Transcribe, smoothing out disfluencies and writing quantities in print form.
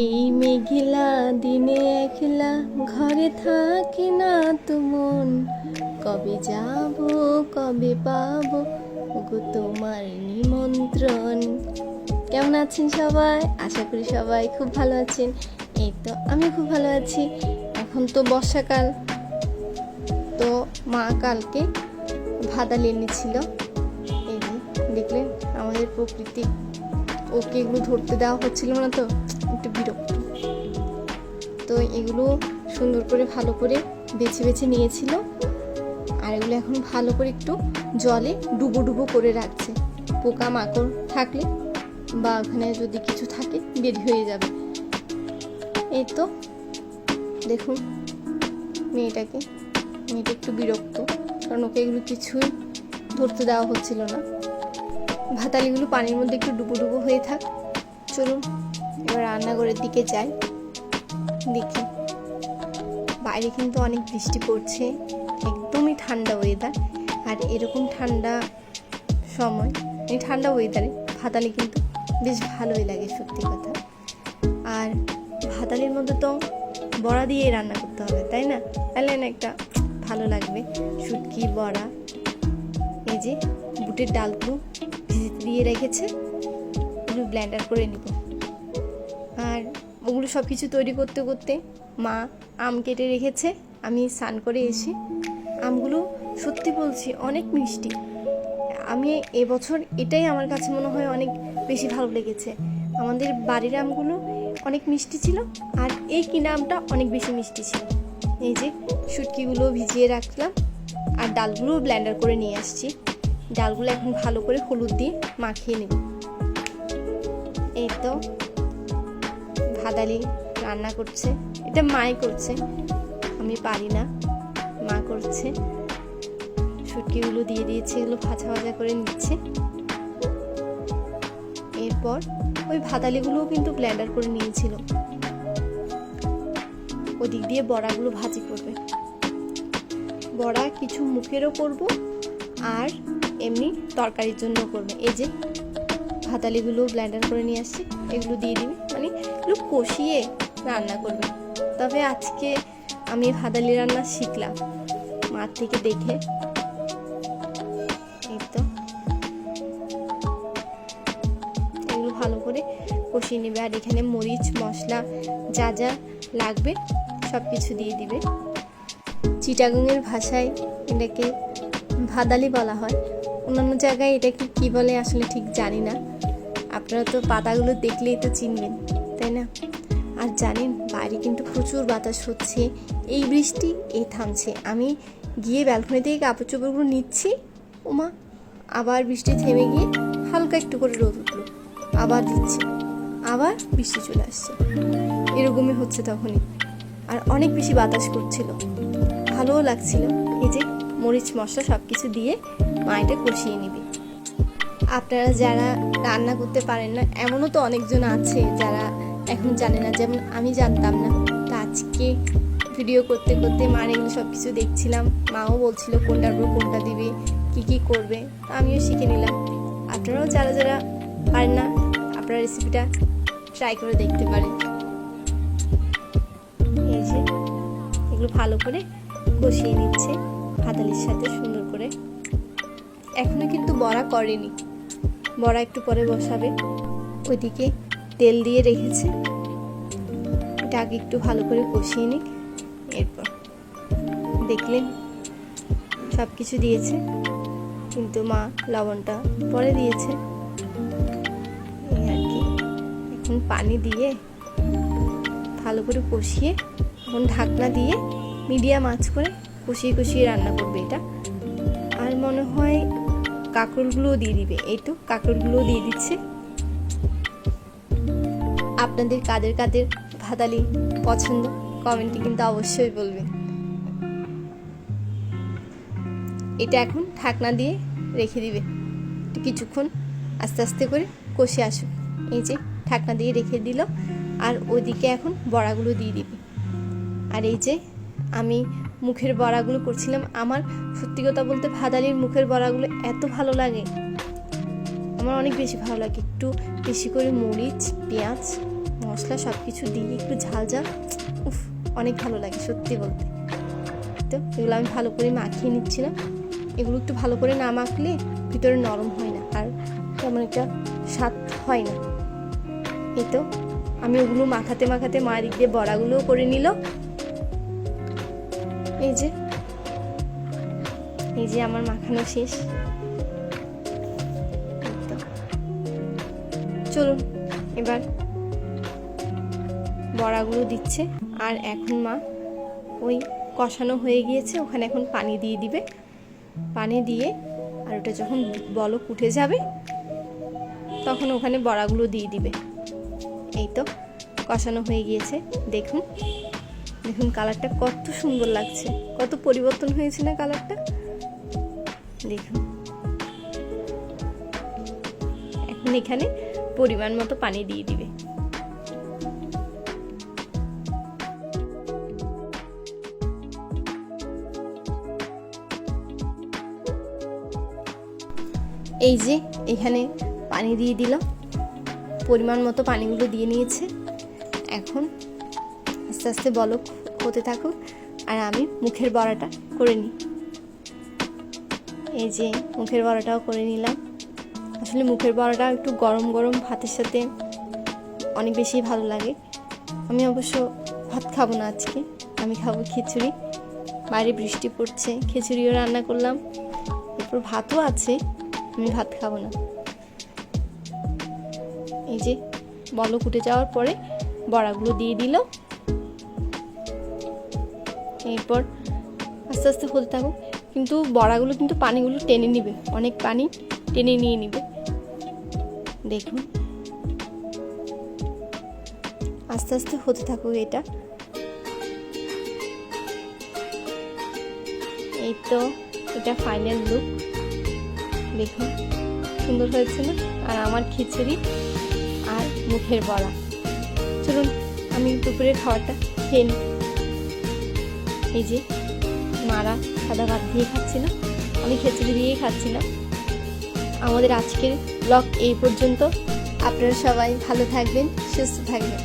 এই মেঘলা দিনে একলা ঘরে থাকি না তো মন, কবে যাব কবে পাবো গো তোমার নিমন্ত্রণ। কেমন আছেন সবাই? আশা করি সবাই খুব ভালো আছেন। এই তো আমি খুব ভালো আছি। এখন তো বর্ষাকাল, তো মা কালকে ভাদালি এনেছিল। এই যে দেখলেন আমাদের প্রকৃতি, ওকে এগুলো ধরতে দেওয়া হচ্ছিল না, তো একটু বিরক্ত। তো এগুলো সুন্দর করে ভালো করে বেছে বেছে নিয়েছিল, আর এগুলো এখন ভালো করে একটু জলে ডুবো ডুবো করে রাখছে। পোকা মাকড় থাকলে বা ওখানে যদি কিছু থাকে বের হয়ে যাবে। এই তো দেখুন মেয়েটা একটু বিরক্ত, কারণ ওকে এগুলো কিছুই ধরতে দেওয়া হচ্ছিল না। ভাতালিগুলো পানির মধ্যে একটু ডুবো ডুবো হয়ে থাক। চলুন এবার রান্নাঘরের দিকে যাই। দেখি বাইরে কিন্তু অনেক বৃষ্টি পড়ছে, একদমই ঠান্ডা ওয়েদার। আর এরকম ঠান্ডা সময়, এই ঠান্ডা ওয়েদারে ভাতালি কিন্তু বেশ ভালোই লাগে, সত্যি কথা। আর ভাতালির মধ্যে তো বড়া দিয়ে রান্না করতে হবে, তাই না? তাহলে না একটা ভালো লাগবে। শুটকি বড়া, এই যে বুটের ডালগুলো ভিজিয়ে দিয়ে রেখেছে, ওগুলো ব্লেন্ডার করে নিব। আর ওগুলো সব কিছু তৈরি করতে করতে মা আম কেটে রেখেছে। আমি স্নান করে এসে আমগুলো সত্যি বলছি অনেক মিষ্টি। আমি এবছর এটাই আমার কাছে মনে হয় অনেক বেশি ভালো লেগেছে। আমাদের বাড়ির আমগুলো অনেক মিষ্টি ছিল, আর এই কিনা আমটা অনেক বেশি মিষ্টি ছিল। এই যে শুটকিগুলো ভিজিয়ে রাখলাম, আর ডালগুলো ব্লেন্ডার করে নিয়ে আসছি। ডালগুলো এখন ভালো করে হলুদ দিয়ে মাখিয়ে নেব। এই তো ভাদালি রান্না করছে, এটা মাই করছে, আমি পারি না, মা করছে। শুটকিগুলো দিয়ে দিয়েছে, এগুলো ভাজা ভাজা করে নিচ্ছে। এরপর ওই ভাদালিগুলোও কিন্তু ব্লেন্ডার করে নিয়েছিল। ওদিক দিয়ে বড়াগুলো ভাজি করবে। বড়া কিছু মুখেরও করব, আর এমনি তরকারির জন্য করবে। এই যে ভাতালিগুলো ব্লেন্ডার করে নিয়ে আসছি, এগুলো দিয়ে দিবি, মানে এগুলো কষিয়ে রান্না করবে। তবে আজকে আমি ভাতালি রান্না শিখলাম মার থেকে দেখে। এই তো এগুলো ভালো করে কষিয়ে নেবে, আর এখানে মরিচ মশলা যা যা লাগবে সব কিছু দিয়ে দিবে। চিটাগাংয়ের ভাষায় এটাকে ভাদালি বলা হয়, অন্যান্য জায়গায় এটাকে কি বলে আসলে ঠিক জানি না। আপনারা তো পাতাগুলো দেখলেই তো চিনবেন, তাই না? আর জানেন বাইরে কিন্তু প্রচুর বাতাস হচ্ছে, এই বৃষ্টি এই থামছে। আমি গিয়ে ব্যালকনি থেকে কাপড় চোপড়গুলো নিচ্ছি, ওমা আবার বৃষ্টি থেমে গিয়ে হালকা একটু করে রোদ উঠলো, আবার দিচ্ছে, আবার বৃষ্টি চলে আসছে। এরকমই হচ্ছে তখনই। আর অনেক বেশি বাতাস করছিল, ভালোও লাগছিল। এই যে মরিচ মশলা সব কিছু দিয়ে মা এটা কষিয়ে নিবে। আপনারা যারা রান্না করতে পারেন না, এমনও তো অনেকজন আছে যারা এখন জানে না, যেমন আমি জানতাম না। তো আজকে ভিডিও করতে করতে মার এগুলো সব কিছু দেখছিলাম, মাও বলছিল কোনটার পর কোনটা দিবে, কি কি করবে, তো আমিও শিখে নিলাম। আপনারাও যারা যারা পারেন না, আপনারা রেসিপিটা ট্রাই করে দেখতে পারেন। এই যে এগুলো ভালো করে কষিয়ে নিচ্ছে ভাতালির সাথে সুন্দর করে। এখনো কিন্তু বড়া করেনি, বড়া একটু পরে বসাবে। ওইদিকে তেল দিয়ে রেখেছে, এটা আগে একটু ভালো করে কষিয়ে নিক। এরপর দেখলেন সব কিছু দিয়েছে, কিন্তু মা লবণটা পরে দিয়েছে। এই আর কি, এখন পানি দিয়ে ভালো করে কষিয়ে এখন ঢাকনা দিয়ে মিডিয়াম আঁচ করে কষিয়ে কষিয়ে রান্না করবে এটা। আর মনে হয় কাঁকরোলগুলোও দিয়ে দিবে। এই তো কাঁকরোলগুলোও দিয়ে দিচ্ছে। আপনাদের কাদের কাদের ভাতালি পছন্দ কমেন্টে কিন্তু অবশ্যই বলবেন। এটা এখন ঢাকনা দিয়ে রেখে দিবে, তো কিছুক্ষণ আস্তে আস্তে করে কষে আসুক। এই যে ঢাকনা দিয়ে রেখে দিল, আর ওইদিকে এখন বড়াগুলো দিয়ে দিবে। আর এই যে আমি মুখের বড়াগুলো করছিলাম। আমার সত্যি কথা বলতে ভাদালির মুখের বড়াগুলো এত ভালো লাগে, আমার অনেক বেশি ভালো লাগে। একটু বেশি করে মরিচ পেঁয়াজ মশলা সব কিছু দিয়ে একটু ঝাল ঝাল, উফ অনেক ভালো লাগে সত্যি বলতে। তো এগুলো আমি ভালো করে মাখিয়ে নিচ্ছিলাম। এগুলো একটু ভালো করে না মাখলে ভিতরে নরম হয় না, আর তেমন একটা স্বাদ হয় না। এই তো আমি ওগুলো মাখাতে মাখাতে মা দিক দিয়ে বড়াগুলোও করে নিল। এই যে আমার মাখানো শেষ। চলুন এবার বড়াগুলো দিচ্ছে, আর এখন মা ওই কষানো হয়ে গিয়েছে, ওখানে এখন পানি দিয়ে দিবে। পানি দিয়ে আর ওটা যখন বলক উঠে যাবে তখন ওখানে বড়াগুলো দিয়ে দিবে। এই তো কষানো হয়ে গিয়েছে। দেখুন দেখুন কালারটা কত সুন্দর লাগছে, কত পরিবর্তন হয়েছে না কালারটা। দেখুন এখন এখানে পরিমাণ মতো পানি দিয়ে দিবে। এই যে এখানে পানি দিয়ে দিল, পরিমাণ মতো পানিগুলো দিয়ে নিয়েছে। এখন আস্তে আস্তে বলক হতে থাকুক আর আমি মুখের বড়াটা করে নিই। এই যে মুখের বড়াটাও করে নিলাম। আসলে মুখের বড়াটা একটু গরম গরম ভাতের সাথে অনেক বেশি ভালো লাগে। আমি অবশ্য ভাত খাবো না আজকে, আমি খাবো খিচুড়ি। বাইরে বৃষ্টি পড়ছে, খিচুড়িও রান্না করলাম, এরপর ভাতও আছে, আমি ভাত খাবো না। এই যে বলক উঠে যাওয়ার পরে বড়াগুলো দিয়ে দিল। এরপর আস্তে আস্তে হতে থাকুক, কিন্তু বড়াগুলো কিন্তু পানিগুলো টেনে নিবে, অনেক পানি টেনে নিয়ে নিবে। দেখুন আস্তে আস্তে হতে থাকুক এটা। এই তো এটা ফাইনাল লুক, দেখুন সুন্দর হয়েছে না? আর আমার খিচুড়ি আর মুখের বড়া। চলুন আমি দুপুরের খাবারটা খেয়ে নিই। এই যে মারা সাদা ভাত দিয়ে খাচ্ছি না, আমি খিচুড়ি দিয়েই খাচ্ছিলাম। আমাদের আজকের ব্লগ এই পর্যন্ত। আপনারা সবাই ভালো থাকবেন, সুস্থ থাকবেন।